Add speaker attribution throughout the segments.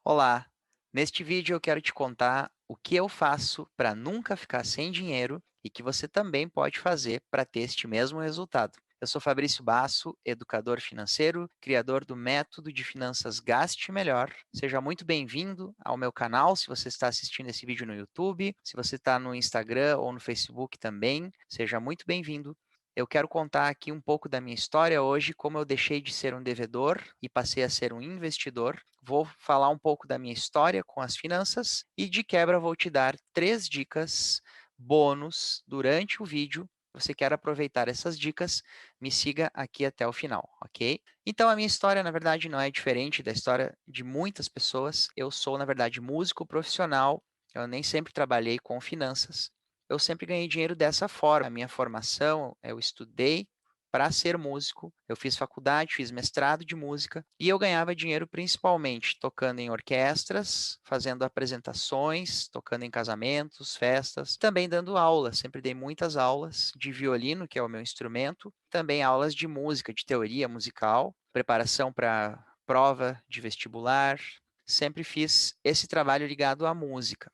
Speaker 1: Olá! Neste vídeo eu quero te contar o que eu faço para nunca ficar sem dinheiro e que você também pode fazer para ter este mesmo resultado. Eu sou Fabrício Basso, educador financeiro, criador do método de finanças Gaste Melhor. Seja muito bem-vindo ao meu canal, se você está assistindo esse vídeo no YouTube, se você está no Instagram ou no Facebook também, seja muito bem-vindo. Eu quero contar aqui um pouco da minha história hoje, como eu deixei de ser um devedor e passei a ser um investidor. Vou falar um pouco da minha história com as finanças e, de quebra, vou te dar 3 dicas bônus durante o vídeo. Se você quer aproveitar essas dicas, me siga aqui até o final, ok? Então, a minha história, na verdade, não é diferente da história de muitas pessoas. Eu sou, na verdade, músico profissional. Eu nem sempre trabalhei com finanças. Eu sempre ganhei dinheiro dessa forma. A minha formação, eu estudei para ser músico. Eu fiz faculdade, fiz mestrado de música e eu ganhava dinheiro principalmente tocando em orquestras, fazendo apresentações, tocando em casamentos, festas, também dando aulas. Sempre dei muitas aulas de violino, que é o meu instrumento, também aulas de música, de teoria musical, preparação para prova de vestibular. Sempre fiz esse trabalho ligado à música.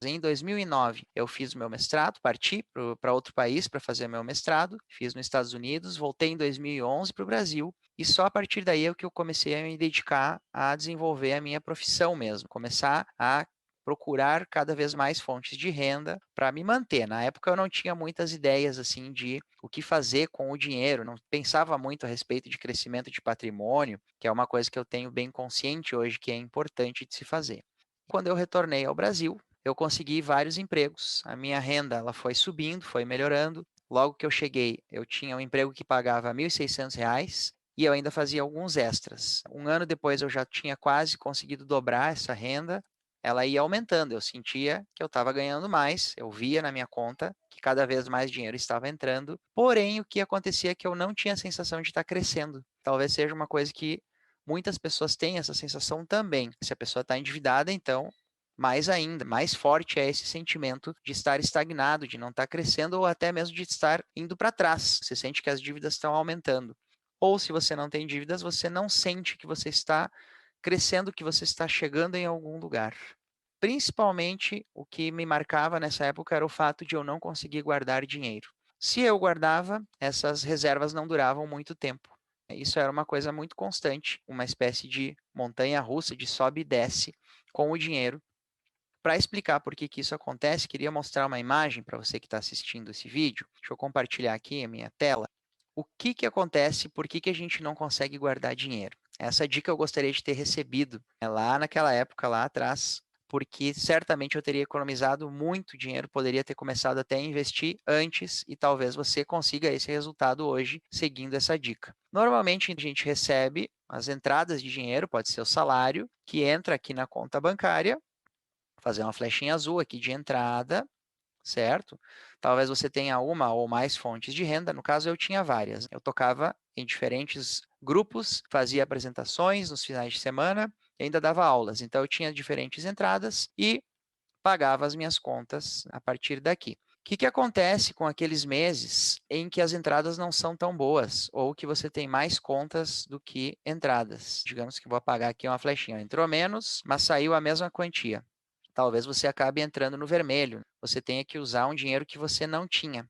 Speaker 1: Em 2009, eu fiz o meu mestrado, parti para outro país para fazer meu mestrado, fiz nos Estados Unidos, voltei em 2011 para o Brasil, e só a partir daí é que eu comecei a me dedicar a desenvolver a minha profissão mesmo, começar a procurar cada vez mais fontes de renda para me manter. Na época eu não tinha muitas ideias assim de o que fazer com o dinheiro, não pensava muito a respeito de crescimento de patrimônio, que é uma coisa que eu tenho bem consciente hoje que é importante de se fazer. Quando eu retornei ao Brasil, eu consegui vários empregos. A minha renda ela foi subindo, foi melhorando. Logo que eu cheguei, eu tinha um emprego que pagava R$ 1.600 e eu ainda fazia alguns extras. Um ano depois eu já tinha quase conseguido dobrar essa renda. Ela ia aumentando, eu sentia que eu estava ganhando mais, eu via na minha conta que cada vez mais dinheiro estava entrando. Porém, o que acontecia é que eu não tinha a sensação de estar crescendo. Talvez seja uma coisa que muitas pessoas têm essa sensação também. Se a pessoa está endividada, então mais ainda, mais forte é esse sentimento de estar estagnado, de não estar crescendo ou até mesmo de estar indo para trás. Você sente que as dívidas estão aumentando. Ou se você não tem dívidas, você não sente que você está crescendo, que você está chegando em algum lugar. Principalmente o que me marcava nessa época era o fato de eu não conseguir guardar dinheiro. Se eu guardava, essas reservas não duravam muito tempo. Isso era uma coisa muito constante, uma espécie de montanha russa de sobe e desce com o dinheiro. Para explicar por que isso acontece, queria mostrar uma imagem para você que está assistindo esse vídeo. Deixa eu compartilhar aqui a minha tela. O que acontece, por que a gente não consegue guardar dinheiro? Essa dica eu gostaria de ter recebido lá naquela época, lá atrás, porque certamente eu teria economizado muito dinheiro, poderia ter começado até a investir antes e talvez você consiga esse resultado hoje seguindo essa dica. Normalmente a gente recebe as entradas de dinheiro, pode ser o salário, que entra aqui na conta bancária, fazer uma flechinha azul aqui de entrada, certo? Talvez você tenha uma ou mais fontes de renda, no caso eu tinha várias. Eu tocava em diferentes grupos, fazia apresentações nos finais de semana e ainda dava aulas. Então eu tinha diferentes entradas e pagava as minhas contas a partir daqui. O que acontece com aqueles meses em que as entradas não são tão boas ou que você tem mais contas do que entradas? Digamos que vou apagar aqui uma flechinha. Entrou menos, mas saiu a mesma quantia. Talvez você acabe entrando no vermelho. Você tenha que usar um dinheiro que você não tinha.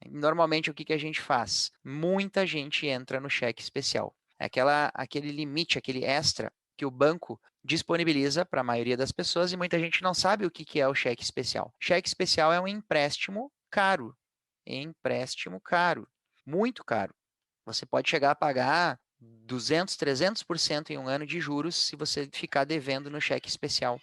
Speaker 1: Normalmente, o que a gente faz? Muita gente entra no cheque especial. É aquele limite, aquele extra que o banco disponibiliza para a maioria das pessoas e muita gente não sabe o que é o cheque especial. Cheque especial é um empréstimo caro. Empréstimo caro. Muito caro. Você pode chegar a pagar 200, 300% em um ano de juros se você ficar devendo no cheque especial.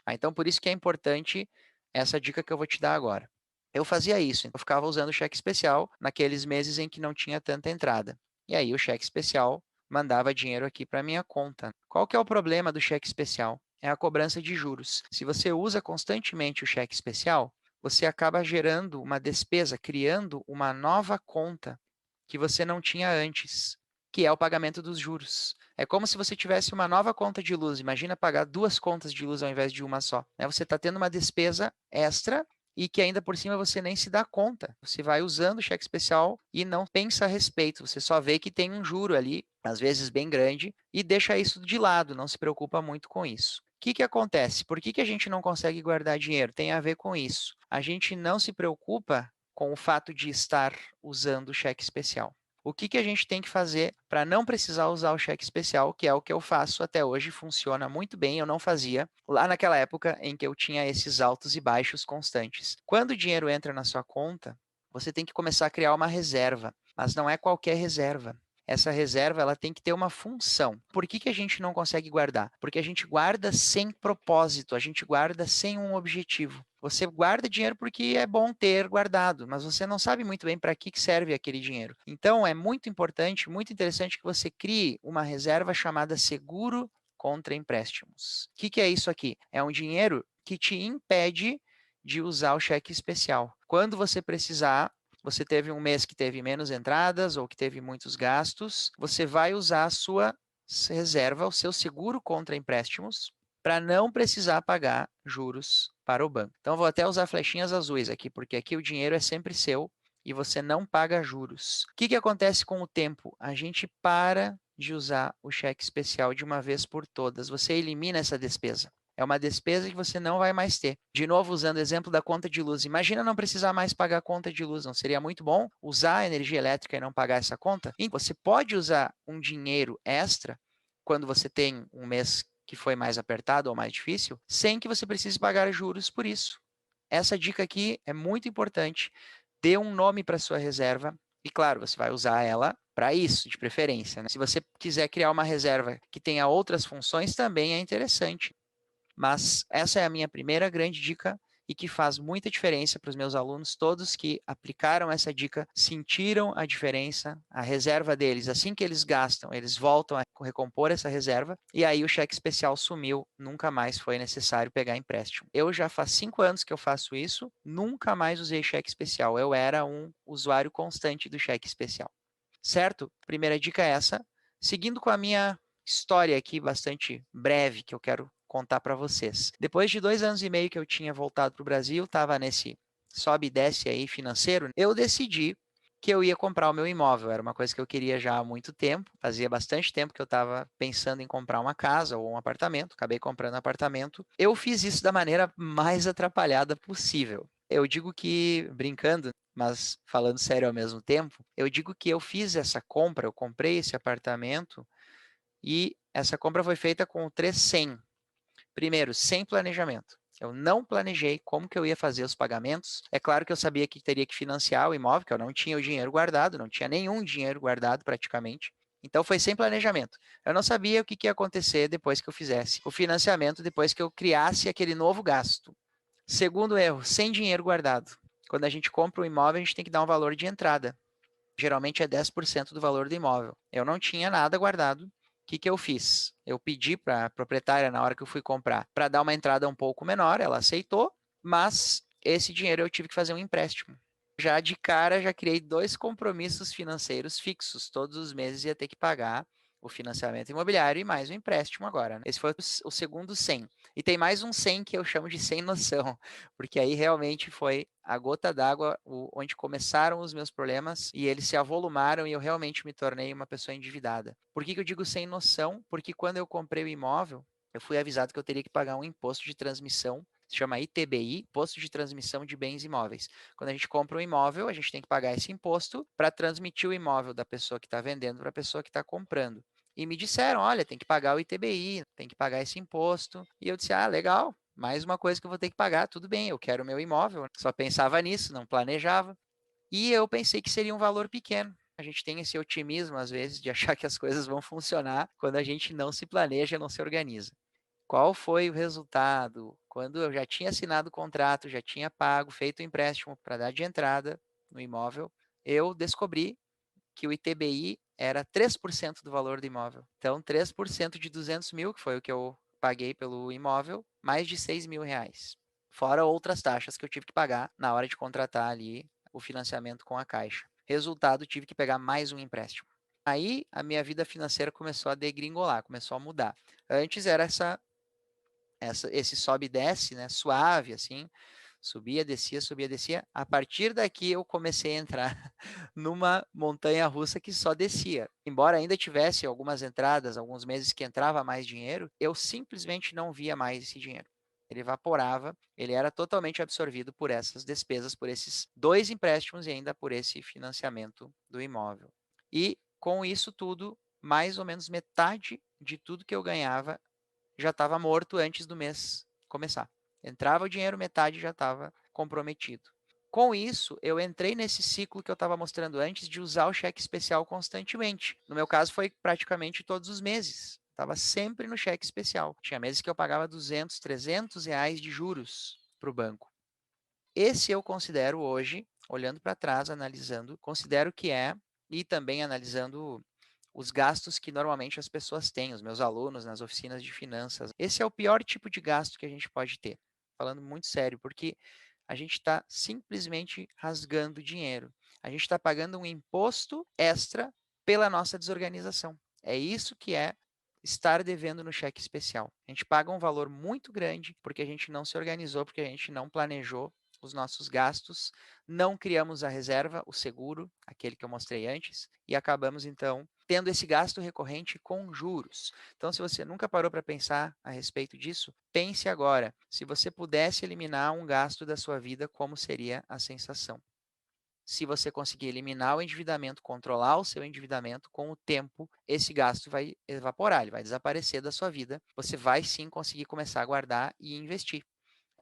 Speaker 1: Então, por isso que é importante essa dica que eu vou te dar agora. Eu fazia isso, eu ficava usando o cheque especial naqueles meses em que não tinha tanta entrada. E aí o cheque especial mandava dinheiro aqui para minha conta. Qual que é o problema do cheque especial? É a cobrança de juros. Se você usa constantemente o cheque especial, você acaba gerando uma despesa, criando uma nova conta que você não tinha antes, que é o pagamento dos juros. É como se você tivesse uma nova conta de luz. Imagina pagar 2 contas de luz ao invés de uma só. Você está tendo uma despesa extra e que ainda por cima você nem se dá conta. Você vai usando o cheque especial e não pensa a respeito. Você só vê que tem um juro ali, às vezes bem grande, e deixa isso de lado, não se preocupa muito com isso. que acontece? Por que a gente não consegue guardar dinheiro? Tem a ver com isso. A gente não se preocupa com o fato de estar usando o cheque especial. O que a gente tem que fazer para não precisar usar o cheque especial, que é o que eu faço até hoje, funciona muito bem, eu não fazia lá naquela época em que eu tinha esses altos e baixos constantes. Quando o dinheiro entra na sua conta, você tem que começar a criar uma reserva, mas não é qualquer reserva. Essa reserva ela tem que ter uma função. Por que a gente não consegue guardar? Porque a gente guarda sem propósito, a gente guarda sem um objetivo. Você guarda dinheiro porque é bom ter guardado, mas você não sabe muito bem para que serve aquele dinheiro. Então, é muito importante, muito interessante que você crie uma reserva chamada seguro contra empréstimos. O que é isso aqui? É um dinheiro que te impede de usar o cheque especial. Quando você precisar, você teve um mês que teve menos entradas ou que teve muitos gastos, você vai usar a sua reserva, o seu seguro contra empréstimos, para não precisar pagar juros para o banco. Então, vou até usar flechinhas azuis aqui, porque aqui o dinheiro é sempre seu e você não paga juros. O que acontece com o tempo? A gente para de usar o cheque especial de uma vez por todas. Você elimina essa despesa. É uma despesa que você não vai mais ter. De novo, usando o exemplo da conta de luz. Imagina não precisar mais pagar a conta de luz. Não seria muito bom usar a energia elétrica e não pagar essa conta? E você pode usar um dinheiro extra quando você tem um mês que foi mais apertado ou mais difícil, sem que você precise pagar juros por isso. Essa dica aqui é muito importante. Dê um nome para sua reserva e, claro, você vai usar ela para isso, de preferência, né? Se você quiser criar uma reserva que tenha outras funções, também é interessante. Mas essa é a minha primeira grande dica e que faz muita diferença para os meus alunos. Todos que aplicaram essa dica sentiram a diferença, a reserva deles, assim que eles gastam, eles voltam a recompor essa reserva e aí o cheque especial sumiu, nunca mais foi necessário pegar empréstimo. Eu já faz 5 anos que eu faço isso, nunca mais usei cheque especial. Eu era um usuário constante do cheque especial. Certo? Primeira dica é essa. Seguindo com a minha história aqui, bastante breve, que eu quero contar para vocês. Depois de 2 anos e meio que eu tinha voltado para o Brasil, estava nesse sobe e desce aí financeiro, eu decidi que eu ia comprar o meu imóvel. Era uma coisa que eu queria já há muito tempo. Fazia bastante tempo que eu estava pensando em comprar uma casa ou um apartamento. Acabei comprando um apartamento. Eu fiz isso da maneira mais atrapalhada possível. Eu digo que, brincando, mas falando sério ao mesmo tempo, eu digo que eu fiz essa compra, eu comprei esse apartamento e essa compra foi feita com 300. Primeiro, sem planejamento. Eu não planejei como que eu ia fazer os pagamentos. É claro que eu sabia que teria que financiar o imóvel, que eu não tinha o dinheiro guardado, não tinha nenhum dinheiro guardado praticamente. Então foi sem planejamento. Eu não sabia o que ia acontecer depois que eu fizesse o financiamento, depois que eu criasse aquele novo gasto. Segundo erro, sem dinheiro guardado. Quando a gente compra um imóvel, a gente tem que dar um valor de entrada. Geralmente é 10% do valor do imóvel. Eu não tinha nada guardado. O que eu fiz? Eu pedi para a proprietária, na hora que eu fui comprar, para dar uma entrada um pouco menor, ela aceitou, mas esse dinheiro eu tive que fazer um empréstimo. Já de cara, já criei 2 compromissos financeiros fixos. Todos os meses ia ter que pagar o financiamento imobiliário e mais um empréstimo agora, né? Esse foi o segundo 100. E tem mais um 100 que eu chamo de sem noção, porque aí realmente foi a gota d'água onde começaram os meus problemas e eles se avolumaram e eu realmente me tornei uma pessoa endividada. Por que eu digo sem noção? Porque quando eu comprei o imóvel, eu fui avisado que eu teria que pagar um imposto de transmissão, se chama ITBI, Imposto de Transmissão de Bens Imóveis. Quando a gente compra um imóvel, a gente tem que pagar esse imposto para transmitir o imóvel da pessoa que está vendendo para a pessoa que está comprando. E me disseram, olha, tem que pagar o ITBI, tem que pagar esse imposto. E eu disse, ah, legal, mais uma coisa que eu vou ter que pagar, tudo bem, eu quero o meu imóvel. Só pensava nisso, não planejava. E eu pensei que seria um valor pequeno. A gente tem esse otimismo, às vezes, de achar que as coisas vão funcionar quando a gente não se planeja, não se organiza. Qual foi o resultado? Quando eu já tinha assinado o contrato, já tinha pago, feito o empréstimo para dar de entrada no imóvel, eu descobri que o ITBI era 3% do valor do imóvel. Então, 3% de 200 mil, que foi o que eu paguei pelo imóvel, mais de 6 mil reais. Fora outras taxas que eu tive que pagar na hora de contratar ali o financiamento com a Caixa. Resultado, tive que pegar mais um empréstimo. Aí, a minha vida financeira começou a degringolar, começou a mudar. Antes era esse sobe e desce, né, suave, assim. Subia, descia, subia, descia. A partir daqui eu comecei a entrar numa montanha russa que só descia. Embora ainda tivesse algumas entradas, alguns meses que entrava mais dinheiro, eu simplesmente não via mais esse dinheiro. Ele evaporava, ele era totalmente absorvido por essas despesas, por esses 2 empréstimos e ainda por esse financiamento do imóvel. E com isso tudo, mais ou menos metade de tudo que eu ganhava já estava morto antes do mês começar. Entrava o dinheiro, metade já estava comprometido. Com isso, eu entrei nesse ciclo que eu estava mostrando antes de usar o cheque especial constantemente. No meu caso, foi praticamente todos os meses. Estava sempre no cheque especial. Tinha meses que eu pagava 200, 300 reais de juros para o banco. Esse eu considero hoje, olhando para trás, analisando, considero que é, e também analisando os gastos que normalmente as pessoas têm, os meus alunos nas oficinas de finanças. Esse é o pior tipo de gasto que a gente pode ter, falando muito sério, porque a gente está simplesmente rasgando dinheiro. A gente está pagando um imposto extra pela nossa desorganização. É isso que é estar devendo no cheque especial. A gente paga um valor muito grande porque a gente não se organizou, porque a gente não planejou os nossos gastos, não criamos a reserva, o seguro, aquele que eu mostrei antes, e acabamos então tendo esse gasto recorrente com juros. Então, se você nunca parou para pensar a respeito disso, pense agora. Se você pudesse eliminar um gasto da sua vida, como seria a sensação? Se você conseguir eliminar o endividamento, controlar o seu endividamento, com o tempo, esse gasto vai evaporar, ele vai desaparecer da sua vida. Você vai sim conseguir começar a guardar e investir.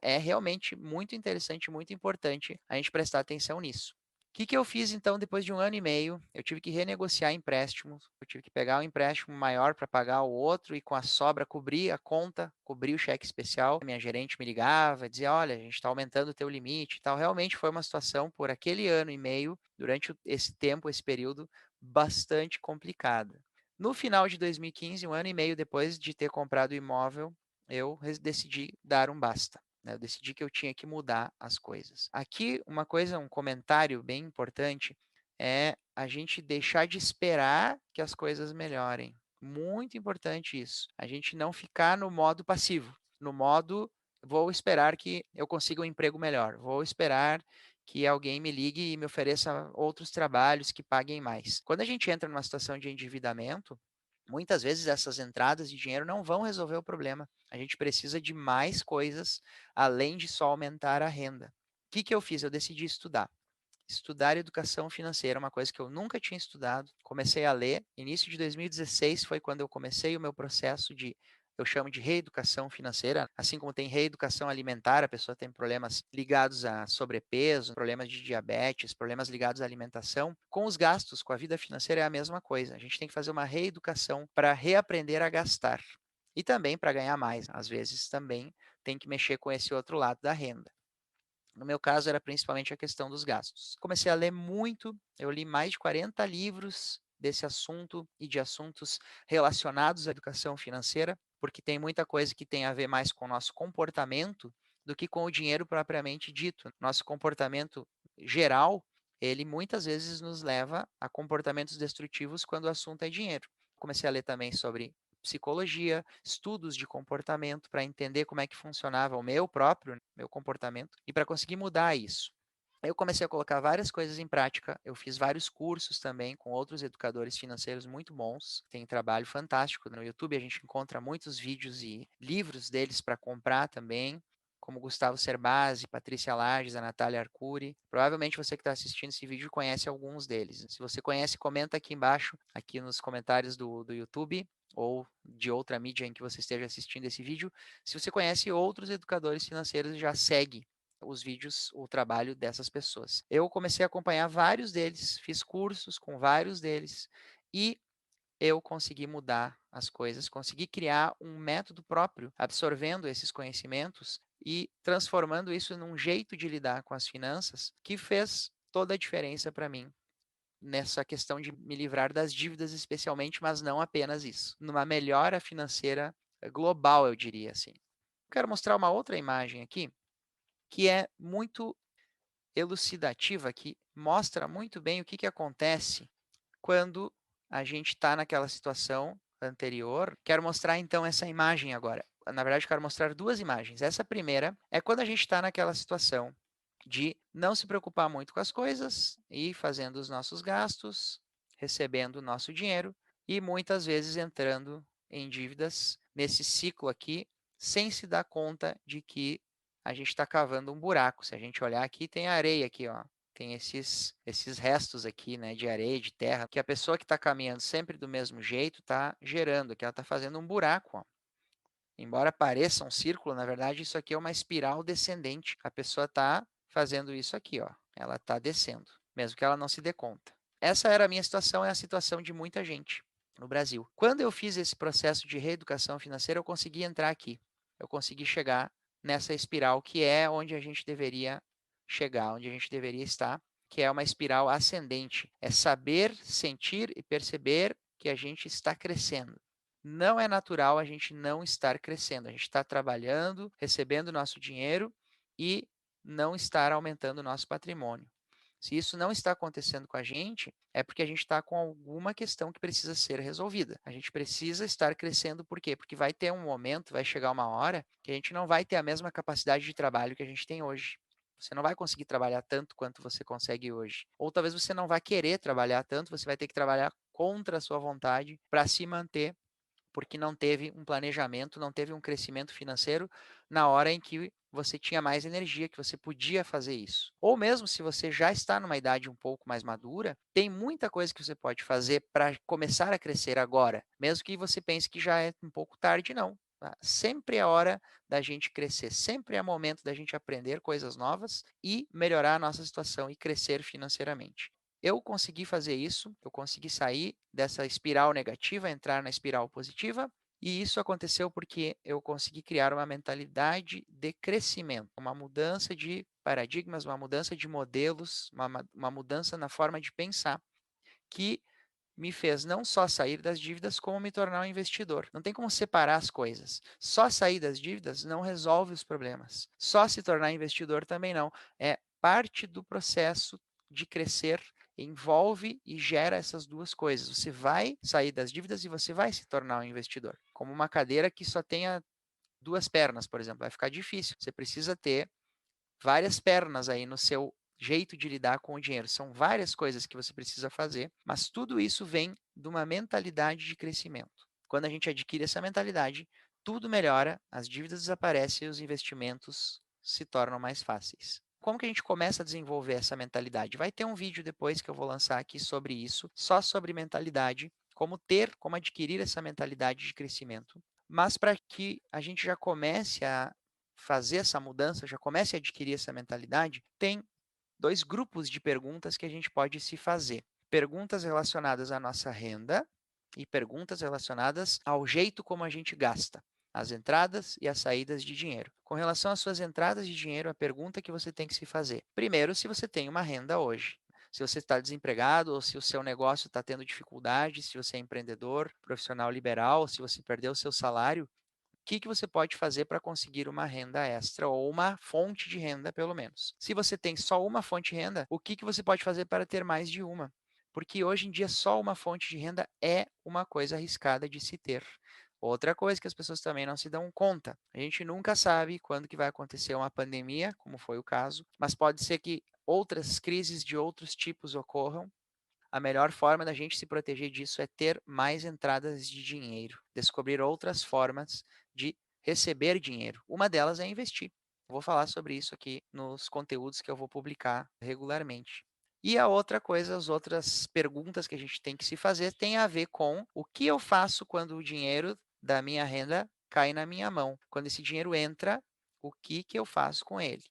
Speaker 1: É realmente muito interessante, muito importante a gente prestar atenção nisso. O que eu fiz então depois de 1 ano e meio? Eu tive que renegociar empréstimos, eu tive que pegar um empréstimo maior para pagar o outro e com a sobra cobrir a conta, cobrir o cheque especial. Minha gerente me ligava, dizia: olha, a gente está aumentando o teu limite e tal. Realmente foi uma situação por aquele 1 ano e meio, durante esse tempo, esse período, bastante complicada. No final de 2015, 1 ano e meio depois de ter comprado o imóvel, eu decidi dar um basta. Eu decidi que eu tinha que mudar as coisas. Aqui, uma coisa, um comentário bem importante é a gente deixar de esperar que as coisas melhorem. Muito importante isso. A gente não ficar no modo passivo, no modo vou esperar que eu consiga um emprego melhor, vou esperar que alguém me ligue e me ofereça outros trabalhos que paguem mais. Quando a gente entra numa situação de endividamento, muitas vezes essas entradas de dinheiro não vão resolver o problema. A gente precisa de mais coisas além de só aumentar a renda. O que eu fiz? Eu decidi estudar. Estudar educação financeira, uma coisa que eu nunca tinha estudado. Comecei a ler. Início de 2016 foi quando eu comecei o meu processo de, eu chamo de reeducação financeira. Assim como tem reeducação alimentar, a pessoa tem problemas ligados a sobrepeso, problemas de diabetes, problemas ligados à alimentação. Com os gastos, com a vida financeira é a mesma coisa. A gente tem que fazer uma reeducação para reaprender a gastar. E também para ganhar mais. Às vezes também tem que mexer com esse outro lado da renda. No meu caso, era principalmente a questão dos gastos. Comecei a ler muito, eu li mais de 40 livros desse assunto e de assuntos relacionados à educação financeira, porque tem muita coisa que tem a ver mais com o nosso comportamento do que com o dinheiro propriamente dito. Nosso comportamento geral, ele muitas vezes nos leva a comportamentos destrutivos quando o assunto é dinheiro. Comecei a ler também sobre psicologia, estudos de comportamento para entender como é que funcionava o meu próprio, meu comportamento e para conseguir mudar isso. Eu comecei a colocar várias coisas em prática. Eu fiz vários cursos também com outros educadores financeiros muito bons. Tem trabalho fantástico no YouTube. A gente encontra muitos vídeos e livros deles para comprar também, como Gustavo Cerbasi, Patrícia Lages, a Natália Arcuri. Provavelmente você que está assistindo esse vídeo conhece alguns deles. Se você conhece, comenta aqui embaixo, aqui nos comentários do YouTube ou de outra mídia em que você esteja assistindo esse vídeo. Se você conhece outros educadores financeiros, já segue os vídeos, o trabalho dessas pessoas. Eu comecei a acompanhar vários deles, fiz cursos com vários deles e eu consegui mudar as coisas, consegui criar um método próprio, absorvendo esses conhecimentos e transformando isso num jeito de lidar com as finanças que fez toda a diferença para mim nessa questão de me livrar das dívidas especialmente, mas não apenas isso, numa melhora financeira global, eu diria assim. Quero mostrar uma outra imagem aqui que é muito elucidativa, que mostra muito bem o que acontece quando a gente está naquela situação anterior. Quero mostrar então essa imagem agora. Na verdade, eu quero mostrar duas imagens. Essa primeira é quando a gente está naquela situação de não se preocupar muito com as coisas e fazendo os nossos gastos, recebendo o nosso dinheiro e muitas vezes entrando em dívidas nesse ciclo aqui, sem se dar conta de que a gente está cavando um buraco. Se a gente olhar aqui, tem areia aqui, ó. Tem esses restos aqui, né, de areia, de terra, que a pessoa que está caminhando sempre do mesmo jeito está gerando, que ela está fazendo um buraco, ó. Embora pareça um círculo, na verdade, isso aqui é uma espiral descendente. A pessoa está fazendo isso aqui, ó. Ela está descendo, mesmo que ela não se dê conta. Essa era a minha situação, é a situação de muita gente no Brasil. Quando eu fiz esse processo de reeducação financeira, eu consegui entrar aqui. Eu consegui chegar nessa espiral que é onde a gente deveria chegar, onde a gente deveria estar, que é uma espiral ascendente. É saber, sentir e perceber que a gente está crescendo. Não é natural a gente não estar crescendo. A gente está trabalhando, recebendo nosso dinheiro e não estar aumentando o nosso patrimônio. Se isso não está acontecendo com a gente, é porque a gente está com alguma questão que precisa ser resolvida. A gente precisa estar crescendo, por quê? Porque vai ter um momento, vai chegar uma hora, que a gente não vai ter a mesma capacidade de trabalho que a gente tem hoje. Você não vai conseguir trabalhar tanto quanto você consegue hoje. Ou talvez você não vá querer trabalhar tanto, você vai ter que trabalhar contra a sua vontade para se manter porque não teve um planejamento, não teve um crescimento financeiro na hora em que você tinha mais energia, que você podia fazer isso. Ou mesmo se você já está numa idade um pouco mais madura, tem muita coisa que você pode fazer para começar a crescer agora, mesmo que você pense que já é um pouco tarde, não. Tá? Sempre é hora da gente crescer, sempre é momento da gente aprender coisas novas e melhorar a nossa situação e crescer financeiramente. Eu consegui fazer isso, eu consegui sair dessa espiral negativa, entrar na espiral positiva, e isso aconteceu porque eu consegui criar uma mentalidade de crescimento, uma mudança de paradigmas, uma mudança de modelos, uma mudança na forma de pensar, que me fez não só sair das dívidas, como me tornar um investidor. Não tem como separar as coisas. Só sair das dívidas não resolve os problemas. Só se tornar investidor também não. É parte do processo de crescer, envolve e gera essas duas coisas. Você vai sair das dívidas e você vai se tornar um investidor. Como uma cadeira que só tenha duas pernas, por exemplo, vai ficar difícil. Você precisa ter várias pernas aí no seu jeito de lidar com o dinheiro. São várias coisas que você precisa fazer, mas tudo isso vem de uma mentalidade de crescimento. Quando a gente adquire essa mentalidade, tudo melhora, as dívidas desaparecem e os investimentos se tornam mais fáceis. Como que a gente começa a desenvolver essa mentalidade? Vai ter um vídeo depois que eu vou lançar aqui sobre isso, só sobre mentalidade, como adquirir essa mentalidade de crescimento. Mas para que a gente já comece a fazer essa mudança, já comece a adquirir essa mentalidade, tem dois grupos de perguntas que a gente pode se fazer. Perguntas relacionadas à nossa renda e perguntas relacionadas ao jeito como a gente gasta, as entradas e as saídas de dinheiro. Com relação às suas entradas de dinheiro, a pergunta que você tem que se fazer: primeiro, se você tem uma renda hoje. Se você está desempregado ou se o seu negócio está tendo dificuldade, se você é empreendedor, profissional liberal, se você perdeu o seu salário, que você pode fazer para conseguir uma renda extra ou uma fonte de renda, pelo menos. Se você tem só uma fonte de renda, o que você pode fazer para ter mais de uma? Porque hoje em dia só uma fonte de renda é uma coisa arriscada de se ter. Outra coisa que as pessoas também não se dão conta, a gente nunca sabe quando que vai acontecer uma pandemia, como foi o caso, mas pode ser que outras crises de outros tipos ocorram. A melhor forma da gente se proteger disso é ter mais entradas de dinheiro, descobrir outras formas de receber dinheiro. Uma delas é investir. Vou falar sobre isso aqui nos conteúdos que eu vou publicar regularmente. E a outra coisa, as outras perguntas que a gente tem que se fazer tem a ver com o que eu faço quando o dinheiro da minha renda cai na minha mão. Quando esse dinheiro entra, o que eu faço com ele?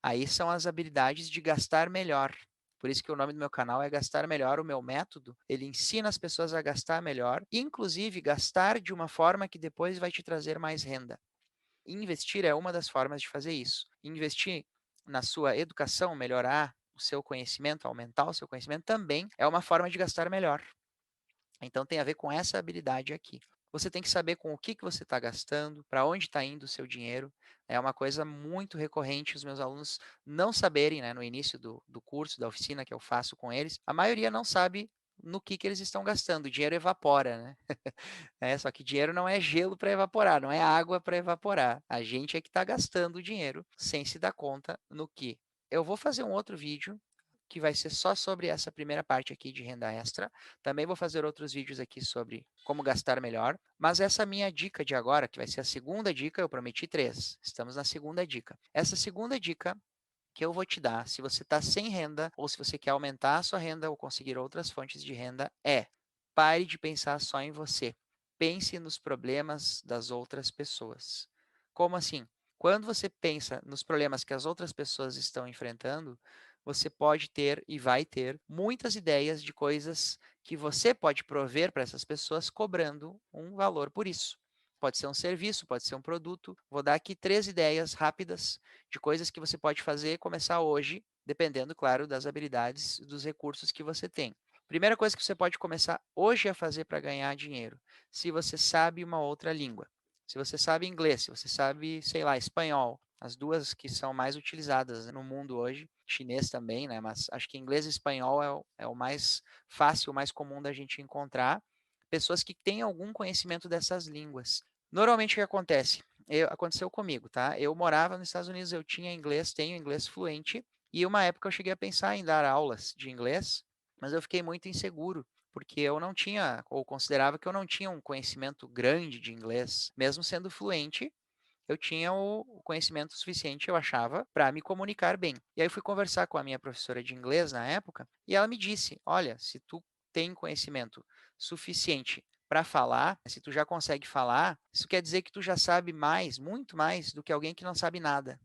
Speaker 1: Aí são as habilidades de gastar melhor. Por isso que o nome do meu canal é Gastar Melhor. O meu método, ele ensina as pessoas a gastar melhor, inclusive gastar de uma forma que depois vai te trazer mais renda. Investir é uma das formas de fazer isso. Investir na sua educação, melhorar o seu conhecimento, aumentar o seu conhecimento, também é uma forma de gastar melhor. Então tem a ver com essa habilidade aqui. Você tem que saber com o que você está gastando, para onde está indo o seu dinheiro. É uma coisa muito recorrente os meus alunos não saberem, né, no início do curso, da oficina que eu faço com eles. A maioria não sabe no que eles estão gastando. O dinheiro evapora, né? Só que dinheiro não é gelo para evaporar, não é água para evaporar. A gente é que está gastando o dinheiro sem se dar conta no que. Eu vou fazer um outro vídeo que vai ser só sobre essa primeira parte aqui de renda extra. Também vou fazer outros vídeos aqui sobre como gastar melhor. Mas essa minha dica de agora, que vai ser a segunda dica, eu prometi três. Estamos na segunda dica. Essa segunda dica que eu vou te dar, se você está sem renda ou se você quer aumentar a sua renda ou conseguir outras fontes de renda, é pare de pensar só em você. Pense nos problemas das outras pessoas. Como assim? Quando você pensa nos problemas que as outras pessoas estão enfrentando, você pode ter e vai ter muitas ideias de coisas que você pode prover para essas pessoas cobrando um valor por isso. Pode ser um serviço, pode ser um produto. Vou dar aqui três ideias rápidas de coisas que você pode fazer e começar hoje, dependendo, claro, das habilidades, dos recursos que você tem. Primeira coisa que você pode começar hoje a fazer para ganhar dinheiro, se você sabe uma outra língua. Se você sabe inglês, se você sabe, sei lá, espanhol, as duas que são mais utilizadas no mundo hoje, chinês também, né? Mas acho que inglês e espanhol é o mais fácil, o mais comum da gente encontrar. Pessoas que têm algum conhecimento dessas línguas. Normalmente o que acontece? Aconteceu comigo, tá? Eu morava nos Estados Unidos, eu tinha inglês, tenho inglês fluente, e uma época eu cheguei a pensar em dar aulas de inglês, mas eu fiquei muito inseguro, porque eu não tinha, ou considerava que eu não tinha um conhecimento grande de inglês, mesmo sendo fluente, eu tinha o conhecimento suficiente, eu achava, para me comunicar bem. E aí eu fui conversar com a minha professora de inglês na época, e ela me disse: olha, se tu tem conhecimento suficiente para falar, se tu já consegue falar, isso quer dizer que tu já sabe mais, muito mais do que alguém que não sabe nada.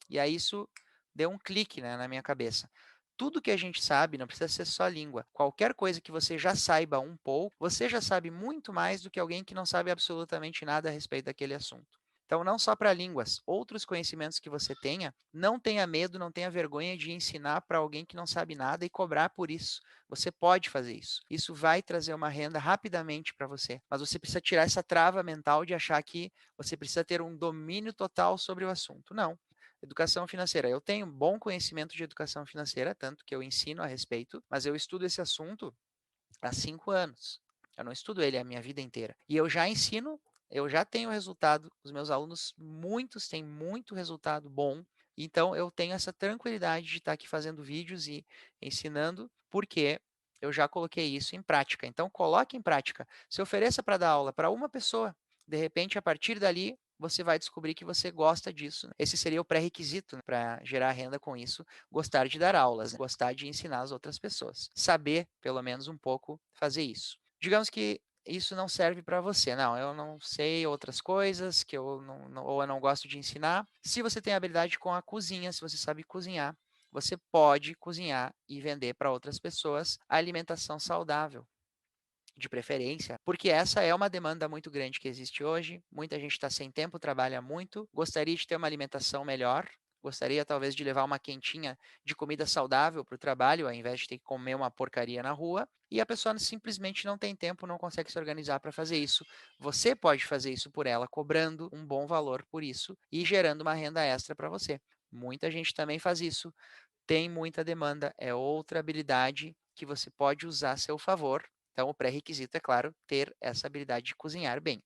Speaker 1: E aí isso deu um clique, né, na minha cabeça. Tudo que a gente sabe, não precisa ser só língua. Qualquer coisa que você já saiba um pouco, você já sabe muito mais do que alguém que não sabe absolutamente nada a respeito daquele assunto. Então, não só para línguas, outros conhecimentos que você tenha, não tenha medo, não tenha vergonha de ensinar para alguém que não sabe nada e cobrar por isso. Você pode fazer isso. Isso vai trazer uma renda rapidamente para você. Mas você precisa tirar essa trava mental de achar que você precisa ter um domínio total sobre o assunto. Não. Educação financeira. Eu tenho bom conhecimento de educação financeira, tanto que eu ensino a respeito, mas eu estudo esse assunto há 5 anos. Eu não estudo ele a minha vida inteira. E eu já ensino, eu já tenho resultado. Os meus alunos, muitos têm muito resultado bom. Então, eu tenho essa tranquilidade de estar aqui fazendo vídeos e ensinando, porque eu já coloquei isso em prática. Então, coloque em prática. Se ofereça para dar aula para uma pessoa. De repente, a partir dali, você vai descobrir que você gosta disso. Esse seria o pré-requisito, né, para gerar renda com isso, gostar de dar aulas, né? Gostar de ensinar as outras pessoas. Saber, pelo menos um pouco, fazer isso. Digamos que isso não serve para você. Não, eu não sei outras coisas que eu ou eu não gosto de ensinar. Se você tem habilidade com a cozinha, se você sabe cozinhar, você pode cozinhar e vender para outras pessoas a alimentação saudável, de preferência, porque essa é uma demanda muito grande que existe hoje. Muita gente está sem tempo, trabalha muito, gostaria de ter uma alimentação melhor, gostaria talvez de levar uma quentinha de comida saudável para o trabalho, ao invés de ter que comer uma porcaria na rua, e a pessoa simplesmente não tem tempo, não consegue se organizar para fazer isso. Você pode fazer isso por ela, cobrando um bom valor por isso e gerando uma renda extra para você. Muita gente também faz isso, tem muita demanda, é outra habilidade que você pode usar a seu favor. Então, o pré-requisito é, claro, ter essa habilidade de cozinhar bem.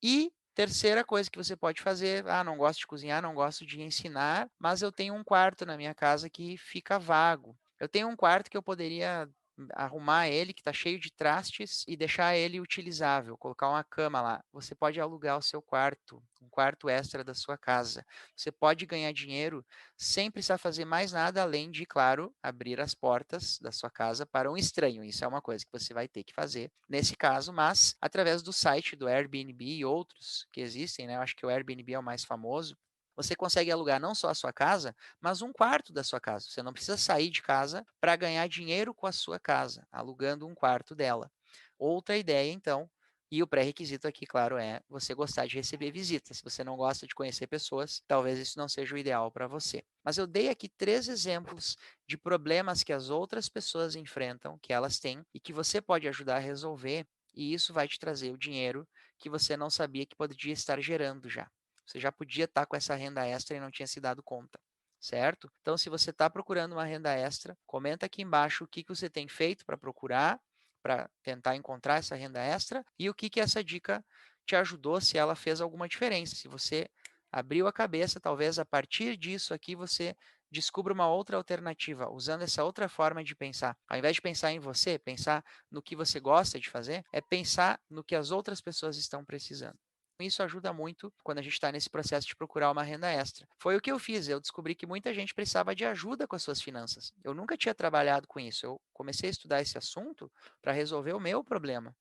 Speaker 1: E terceira coisa que você pode fazer, não gosto de cozinhar, não gosto de ensinar, mas eu tenho um quarto na minha casa que fica vago. Eu tenho um quarto que eu poderia arrumar ele, que está cheio de trastes, e deixar ele utilizável, colocar uma cama lá. Você pode alugar o seu quarto, um quarto extra da sua casa. Você pode ganhar dinheiro sem precisar fazer mais nada, além de, claro, abrir as portas da sua casa para um estranho. Isso é uma coisa que você vai ter que fazer nesse caso, mas através do site do Airbnb e outros que existem, né? Eu acho que o Airbnb é o mais famoso. Você consegue alugar não só a sua casa, mas um quarto da sua casa. Você não precisa sair de casa para ganhar dinheiro com a sua casa, alugando um quarto dela. Outra ideia, então, e o pré-requisito aqui, claro, é você gostar de receber visitas. Se você não gosta de conhecer pessoas, talvez isso não seja o ideal para você. Mas eu dei aqui três exemplos de problemas que as outras pessoas enfrentam, que elas têm, e que você pode ajudar a resolver, e isso vai te trazer o dinheiro que você não sabia que podia estar gerando já. Você já podia estar com essa renda extra e não tinha se dado conta, certo? Então, se você está procurando uma renda extra, comenta aqui embaixo o que você tem feito para procurar. para tentar encontrar essa renda extra e o que que essa dica te ajudou, se ela fez alguma diferença. Se você abriu a cabeça, talvez a partir disso aqui você descubra uma outra alternativa, usando essa outra forma de pensar. Ao invés de pensar em você, pensar no que você gosta de fazer, é pensar no que as outras pessoas estão precisando. Isso ajuda muito quando a gente está nesse processo de procurar uma renda extra. Foi o que eu fiz, eu descobri que muita gente precisava de ajuda com as suas finanças. Eu nunca tinha trabalhado com isso, eu comecei a estudar esse assunto para resolver o meu problema.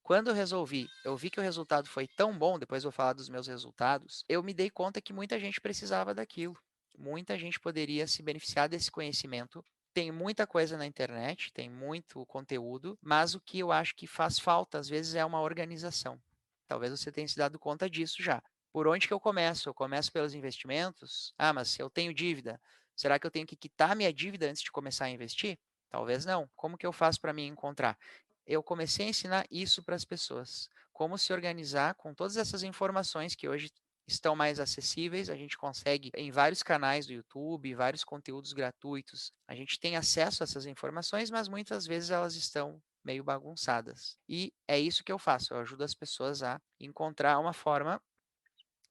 Speaker 1: Quando eu resolvi, eu vi que o resultado foi tão bom, depois eu vou falar dos meus resultados, eu me dei conta que muita gente precisava daquilo. Muita gente poderia se beneficiar desse conhecimento. Tem muita coisa na internet, tem muito conteúdo, mas o que eu acho que faz falta, às vezes, é uma organização. Talvez você tenha se dado conta disso já. Por onde que eu começo? Eu começo pelos investimentos? Ah, mas se eu tenho dívida, será que eu tenho que quitar minha dívida antes de começar a investir? Talvez não. Como que eu faço para me encontrar? Eu comecei a ensinar isso para as pessoas. Como se organizar com todas essas informações que hoje estão mais acessíveis, a gente consegue em vários canais do YouTube, vários conteúdos gratuitos. A gente tem acesso a essas informações, mas muitas vezes elas estão meio bagunçadas. E é isso que eu faço, eu ajudo as pessoas a encontrar uma forma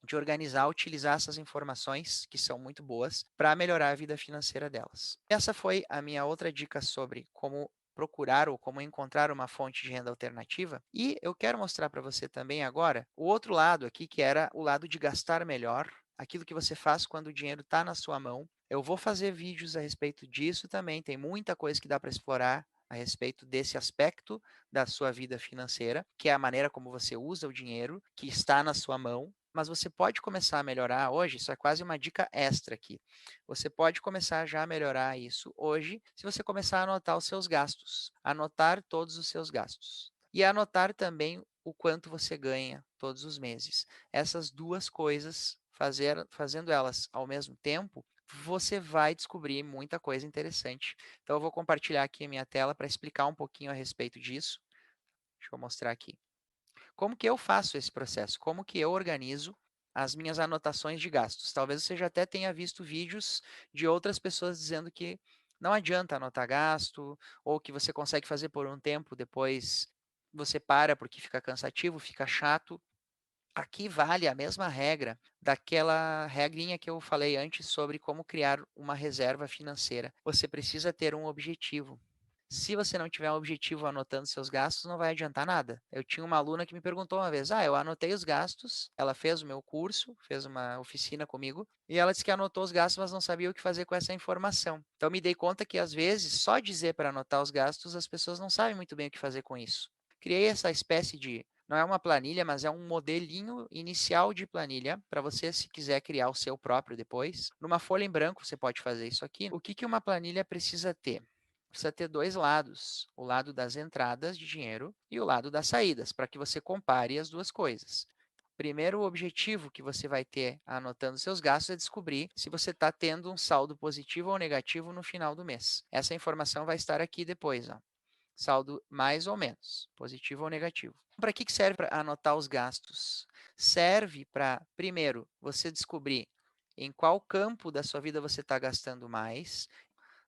Speaker 1: de organizar, utilizar essas informações, que são muito boas, para melhorar a vida financeira delas. Essa foi a minha outra dica sobre como procurar ou como encontrar uma fonte de renda alternativa. E eu quero mostrar para você também agora o outro lado aqui, que era o lado de gastar melhor, aquilo que você faz quando o dinheiro está na sua mão. Eu vou fazer vídeos a respeito disso também, tem muita coisa que dá para explorar a respeito desse aspecto da sua vida financeira, que é a maneira como você usa o dinheiro que está na sua mão, mas você pode começar a melhorar hoje, isso é quase uma dica extra aqui. Você pode começar já a melhorar isso hoje, se você começar a anotar os seus gastos, anotar todos os seus gastos. E anotar também o quanto você ganha todos os meses. Essas duas coisas, fazendo elas ao mesmo tempo, você vai descobrir muita coisa interessante. Então, eu vou compartilhar aqui a minha tela para explicar um pouquinho a respeito disso. Deixa eu mostrar aqui. Como que eu faço esse processo? Como que eu organizo as minhas anotações de gastos? Talvez você já até tenha visto vídeos de outras pessoas dizendo que não adianta anotar gasto, ou que você consegue fazer por um tempo, depois você para porque fica cansativo, fica chato. Aqui vale a mesma regra daquela regrinha que eu falei antes sobre como criar uma reserva financeira. Você precisa ter um objetivo. Se você não tiver um objetivo anotando seus gastos, não vai adiantar nada. Eu tinha uma aluna que me perguntou uma vez: eu anotei os gastos, ela fez o meu curso, fez uma oficina comigo, e ela disse que anotou os gastos, mas não sabia o que fazer com essa informação. Então, me dei conta que, às vezes, só dizer para anotar os gastos, as pessoas não sabem muito bem o que fazer com isso. Criei essa espécie de, não é uma planilha, mas é um modelinho inicial de planilha para você, se quiser criar o seu próprio depois. Numa folha em branco você pode fazer isso aqui. O que que uma planilha precisa ter? Precisa ter dois lados, o lado das entradas de dinheiro e o lado das saídas, para que você compare as duas coisas. Primeiro, o objetivo que você vai ter anotando seus gastos é descobrir se você está tendo um saldo positivo ou negativo no final do mês. Essa informação vai estar aqui depois, ó. Saldo mais ou menos, positivo ou negativo. Para que serve para anotar os gastos? Serve para, primeiro, você descobrir em qual campo da sua vida você está gastando mais.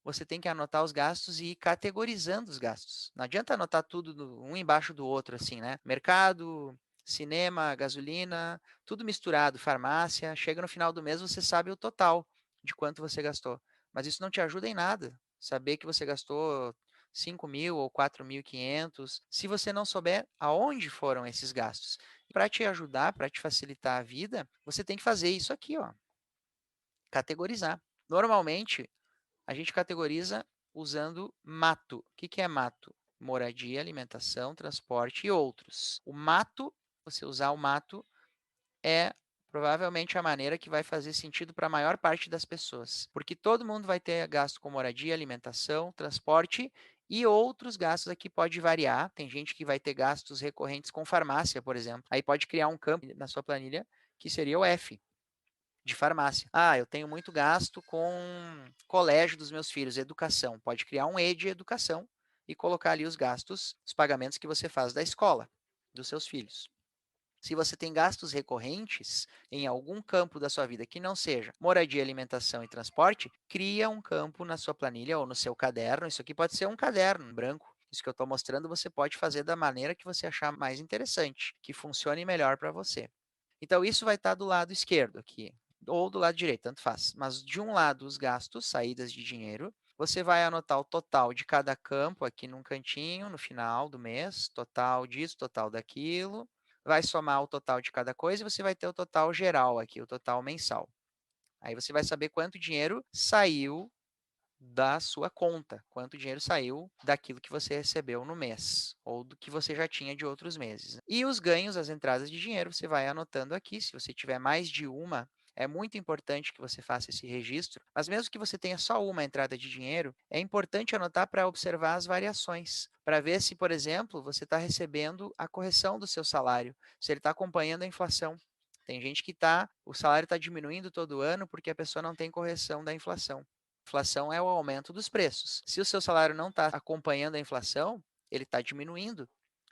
Speaker 1: Você tem que anotar os gastos e ir categorizando os gastos. Não adianta anotar tudo um embaixo do outro, assim, né? Mercado, cinema, gasolina, tudo misturado, farmácia. Chega no final do mês, você sabe o total de quanto você gastou. Mas isso não te ajuda em nada. Saber que você gastou 5.000 ou 4.500, se você não souber aonde foram esses gastos. Para te ajudar, para te facilitar a vida, você tem que fazer isso aqui, ó, categorizar. Normalmente, a gente categoriza usando mato. O que que é mato? Moradia, alimentação, transporte e outros. O mato, você usar o mato, é provavelmente a maneira que vai fazer sentido para a maior parte das pessoas, porque todo mundo vai ter gasto com moradia, alimentação, transporte e outros gastos aqui pode variar. Tem gente que vai ter gastos recorrentes com farmácia, por exemplo. Aí pode criar um campo na sua planilha que seria o F, de farmácia. Eu tenho muito gasto com colégio dos meus filhos, educação. Pode criar um E de educação e colocar ali os gastos, os pagamentos que você faz da escola dos seus filhos. Se você tem gastos recorrentes em algum campo da sua vida que não seja moradia, alimentação e transporte, cria um campo na sua planilha ou no seu caderno. Isso aqui pode ser um caderno branco. Isso que eu estou mostrando, você pode fazer da maneira que você achar mais interessante, que funcione melhor para você. Então, isso vai estar do lado esquerdo aqui, ou do lado direito, tanto faz. Mas de um lado, os gastos, saídas de dinheiro. Você vai anotar o total de cada campo aqui num cantinho, no final do mês, total disso, total daquilo. Vai somar o total de cada coisa e você vai ter o total geral aqui, o total mensal. Aí você vai saber quanto dinheiro saiu da sua conta, quanto dinheiro saiu daquilo que você recebeu no mês, ou do que você já tinha de outros meses. E os ganhos, as entradas de dinheiro, você vai anotando aqui. Se você tiver mais de uma, é muito importante que você faça esse registro, mas mesmo que você tenha só uma entrada de dinheiro, é importante anotar para observar as variações, para ver se, por exemplo, você está recebendo a correção do seu salário, se ele está acompanhando a inflação. Tem gente que o salário está diminuindo todo ano porque a pessoa não tem correção da inflação. Inflação é o aumento dos preços. Se o seu salário não está acompanhando a inflação, ele está diminuindo.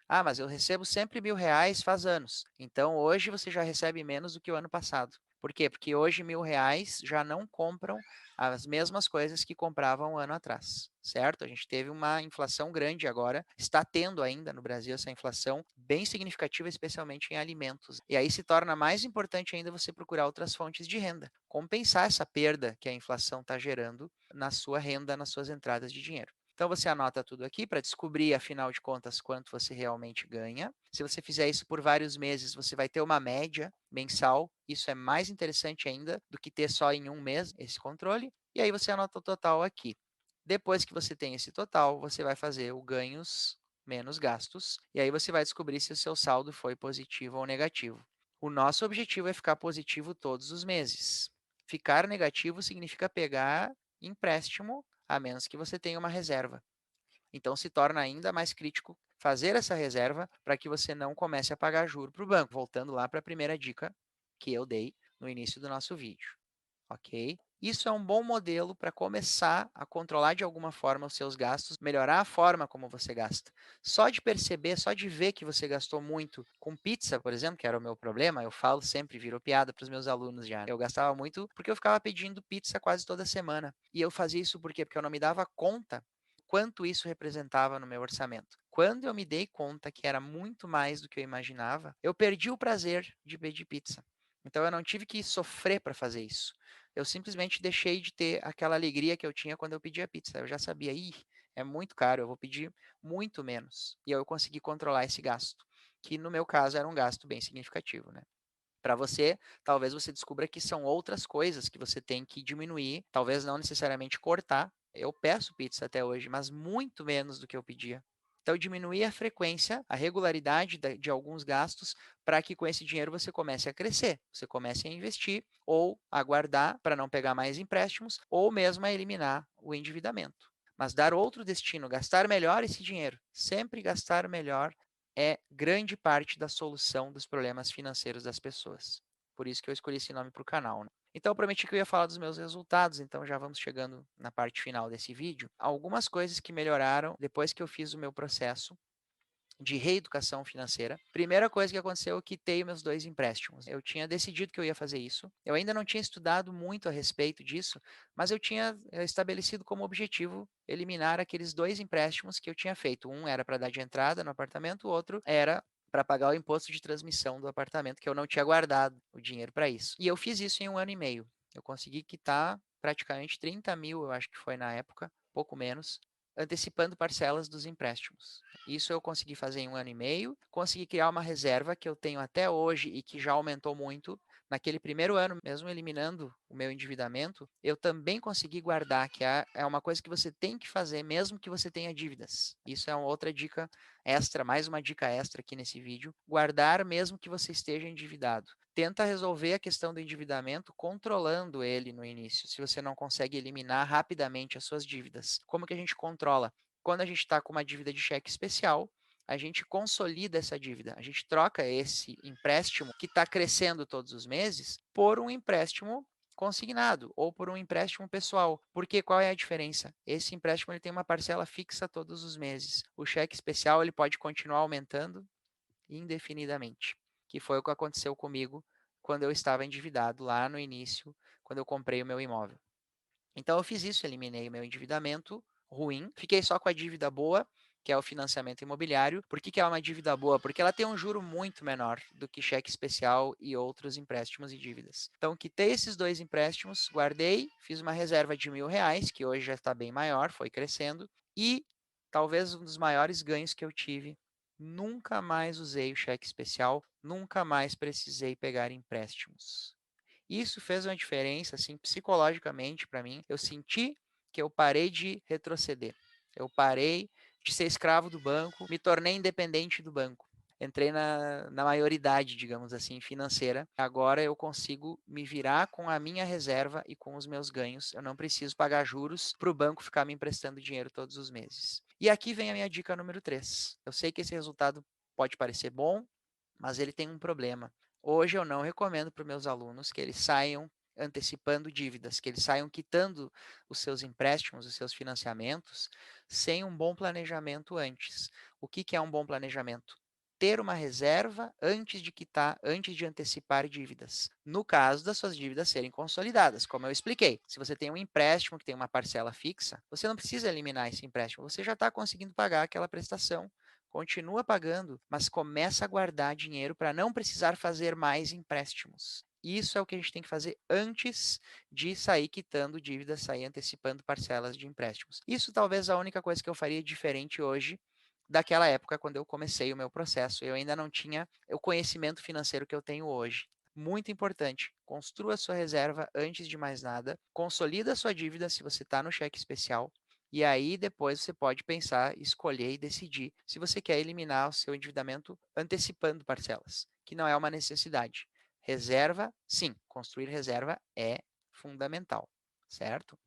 Speaker 1: Ah, mas eu recebo sempre R$ 1.000 faz anos. Então hoje você já recebe menos do que o ano passado. Por quê? Porque hoje R$ 1.000 já não compram as mesmas coisas que compravam um ano atrás, certo? A gente teve uma inflação grande agora, está tendo ainda no Brasil essa inflação bem significativa, especialmente em alimentos. E aí se torna mais importante ainda você procurar outras fontes de renda, compensar essa perda que a inflação está gerando na sua renda, nas suas entradas de dinheiro. Então você anota tudo aqui para descobrir, afinal de contas, quanto você realmente ganha. Se você fizer isso por vários meses, você vai ter uma média mensal. Isso é mais interessante ainda do que ter só em um mês esse controle. E aí você anota o total aqui. Depois que você tem esse total, você vai fazer o ganhos menos gastos. E aí você vai descobrir se o seu saldo foi positivo ou negativo. O nosso objetivo é ficar positivo todos os meses. Ficar negativo significa pegar empréstimo a menos que você tenha uma reserva. Então, se torna ainda mais crítico fazer essa reserva para que você não comece a pagar juro para o banco. Voltando lá para a primeira dica que eu dei no início do nosso vídeo, ok? Isso é um bom modelo para começar a controlar de alguma forma os seus gastos, melhorar a forma como você gasta. Só de perceber, só de ver que você gastou muito com pizza, por exemplo, que era o meu problema, eu falo sempre, virou piada para os meus alunos já. Eu gastava muito porque eu ficava pedindo pizza quase toda semana. E eu fazia isso por quê? Porque eu não me dava conta quanto isso representava no meu orçamento. Quando eu me dei conta que era muito mais do que eu imaginava, eu perdi o prazer de pedir pizza. Então eu não tive que sofrer para fazer isso. Eu simplesmente deixei de ter aquela alegria que eu tinha quando eu pedia pizza. Eu já sabia, é muito caro, eu vou pedir muito menos. E eu consegui controlar esse gasto, que no meu caso era um gasto bem significativo, né? Para você, talvez você descubra que são outras coisas que você tem que diminuir, talvez não necessariamente cortar. Eu peço pizza até hoje, mas muito menos do que eu pedia. Então, diminuir a frequência, a regularidade de alguns gastos, para que com esse dinheiro você comece a crescer, você comece a investir ou a guardar para não pegar mais empréstimos, ou mesmo a eliminar o endividamento. Mas dar outro destino, gastar melhor esse dinheiro, sempre gastar melhor é grande parte da solução dos problemas financeiros das pessoas. Por isso que eu escolhi esse nome para o canal, né? Então, eu prometi que eu ia falar dos meus resultados, então já vamos chegando na parte final desse vídeo. Algumas coisas que melhoraram depois que eu fiz o meu processo de reeducação financeira. Primeira coisa que aconteceu, eu quitei meus 2 empréstimos. Eu tinha decidido que eu ia fazer isso. Eu ainda não tinha estudado muito a respeito disso, mas eu tinha estabelecido como objetivo eliminar aqueles 2 empréstimos que eu tinha feito. Um era para dar de entrada no apartamento, o outro era para pagar o imposto de transmissão do apartamento, que eu não tinha guardado o dinheiro para isso. E eu fiz isso em 1 ano e meio. Eu consegui quitar praticamente 30 mil, eu acho que foi na época, pouco menos, antecipando parcelas dos empréstimos. Isso eu consegui fazer em 1 ano e meio, consegui criar uma reserva que eu tenho até hoje e que já aumentou muito. Naquele primeiro ano, mesmo eliminando o meu endividamento, eu também consegui guardar, que é uma coisa que você tem que fazer mesmo que você tenha dívidas. Isso é uma outra dica extra, mais uma dica extra aqui nesse vídeo. Guardar mesmo que você esteja endividado. Tenta resolver a questão do endividamento controlando ele no início, se você não consegue eliminar rapidamente as suas dívidas. Como que a gente controla? Quando a gente está com uma dívida de cheque especial, a gente consolida essa dívida. A gente troca esse empréstimo que está crescendo todos os meses por um empréstimo consignado ou por um empréstimo pessoal. Porque qual é a diferença? Esse empréstimo ele tem uma parcela fixa todos os meses. O cheque especial ele pode continuar aumentando indefinidamente, que foi o que aconteceu comigo quando eu estava endividado lá no início, quando eu comprei o meu imóvel. Então eu fiz isso, eliminei o meu endividamento ruim, fiquei só com a dívida boa, que é o financiamento imobiliário. Por que que é uma dívida boa? Porque ela tem um juro muito menor do que cheque especial e outros empréstimos e dívidas. Então, quitei esses dois empréstimos, guardei, fiz uma reserva de R$ 1.000, que hoje já está bem maior, foi crescendo, e talvez um dos maiores ganhos que eu tive, nunca mais usei o cheque especial, nunca mais precisei pegar empréstimos. Isso fez uma diferença, assim, psicologicamente para mim. Eu senti que eu parei de retroceder. Eu parei de ser escravo do banco, me tornei independente do banco. Entrei na maioridade, digamos assim, financeira. Agora eu consigo me virar com a minha reserva e com os meus ganhos. Eu não preciso pagar juros para o banco ficar me emprestando dinheiro todos os meses. E aqui vem a minha dica número 3. Eu sei que esse resultado pode parecer bom, mas ele tem um problema. Hoje eu não recomendo para os meus alunos que eles saiam antecipando dívidas, que eles saiam quitando os seus empréstimos, os seus financiamentos, sem um bom planejamento antes. O que que é um bom planejamento? Ter uma reserva antes de quitar, antes de antecipar dívidas. No caso das suas dívidas serem consolidadas, como eu expliquei. Se você tem um empréstimo que tem uma parcela fixa, você não precisa eliminar esse empréstimo, você já está conseguindo pagar aquela prestação. Continua pagando, mas começa a guardar dinheiro para não precisar fazer mais empréstimos. Isso é o que a gente tem que fazer antes de sair quitando dívidas, sair antecipando parcelas de empréstimos. Isso talvez a única coisa que eu faria diferente hoje daquela época quando eu comecei o meu processo. Eu ainda não tinha o conhecimento financeiro que eu tenho hoje. Muito importante, construa sua reserva antes de mais nada, consolida sua dívida se você está no cheque especial, e aí depois você pode pensar, escolher e decidir se você quer eliminar o seu endividamento antecipando parcelas, que não é uma necessidade. Reserva, sim, construir reserva é fundamental, certo?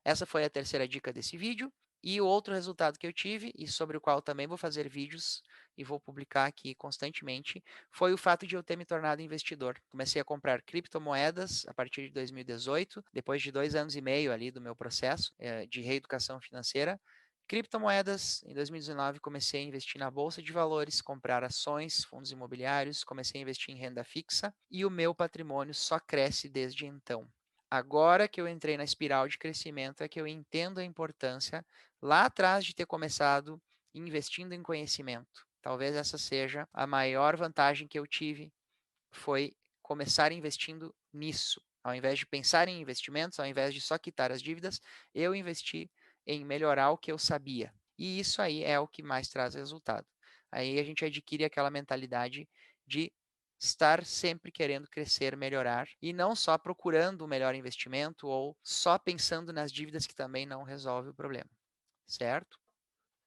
Speaker 1: Essa foi a terceira dica desse vídeo. E o outro resultado que eu tive, e sobre o qual também vou fazer vídeos e vou publicar aqui constantemente, foi o fato de eu ter me tornado investidor. Comecei a comprar criptomoedas a partir de 2018, depois de 2 anos e meio ali do meu processo de reeducação financeira. Criptomoedas, em 2019, comecei a investir na bolsa de valores, comprar ações, fundos imobiliários, comecei a investir em renda fixa e o meu patrimônio só cresce desde então. Agora que eu entrei na espiral de crescimento, é que eu entendo a importância lá atrás de ter começado investindo em conhecimento. Talvez essa seja a maior vantagem que eu tive, foi começar investindo nisso. Ao invés de pensar em investimentos, ao invés de só quitar as dívidas, eu investi em melhorar o que eu sabia. E isso aí é o que mais traz resultado. Aí a gente adquire aquela mentalidade de estar sempre querendo crescer, melhorar e não só procurando o melhor investimento ou só pensando nas dívidas que também não resolve o problema, certo?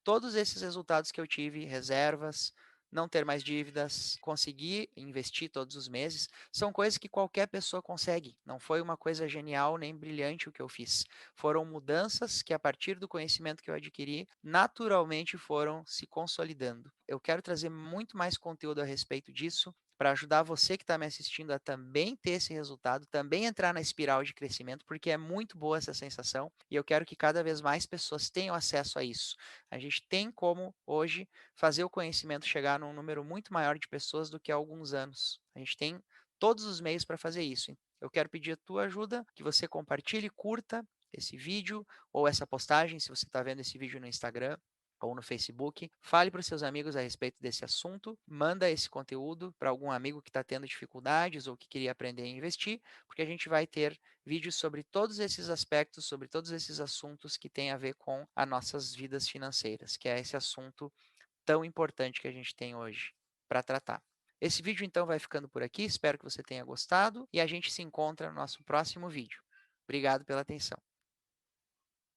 Speaker 1: Todos esses resultados que eu tive, reservas, não ter mais dívidas, conseguir investir todos os meses, são coisas que qualquer pessoa consegue. Não foi uma coisa genial nem brilhante o que eu fiz. Foram mudanças que, a partir do conhecimento que eu adquiri, naturalmente foram se consolidando. Eu quero trazer muito mais conteúdo a respeito disso, para ajudar você que está me assistindo a também ter esse resultado, também entrar na espiral de crescimento, porque é muito boa essa sensação e eu quero que cada vez mais pessoas tenham acesso a isso. A gente tem como, hoje, fazer o conhecimento chegar num número muito maior de pessoas do que há alguns anos. A gente tem todos os meios para fazer isso. Eu quero pedir a tua ajuda, que você compartilhe, curta esse vídeo ou essa postagem, se você está vendo esse vídeo no Instagram ou no Facebook. Fale para os seus amigos a respeito desse assunto, manda esse conteúdo para algum amigo que está tendo dificuldades ou que queria aprender a investir, porque a gente vai ter vídeos sobre todos esses aspectos, sobre todos esses assuntos que têm a ver com as nossas vidas financeiras, que é esse assunto tão importante que a gente tem hoje para tratar. Esse vídeo então vai ficando por aqui, espero que você tenha gostado e a gente se encontra no nosso próximo vídeo. Obrigado pela atenção.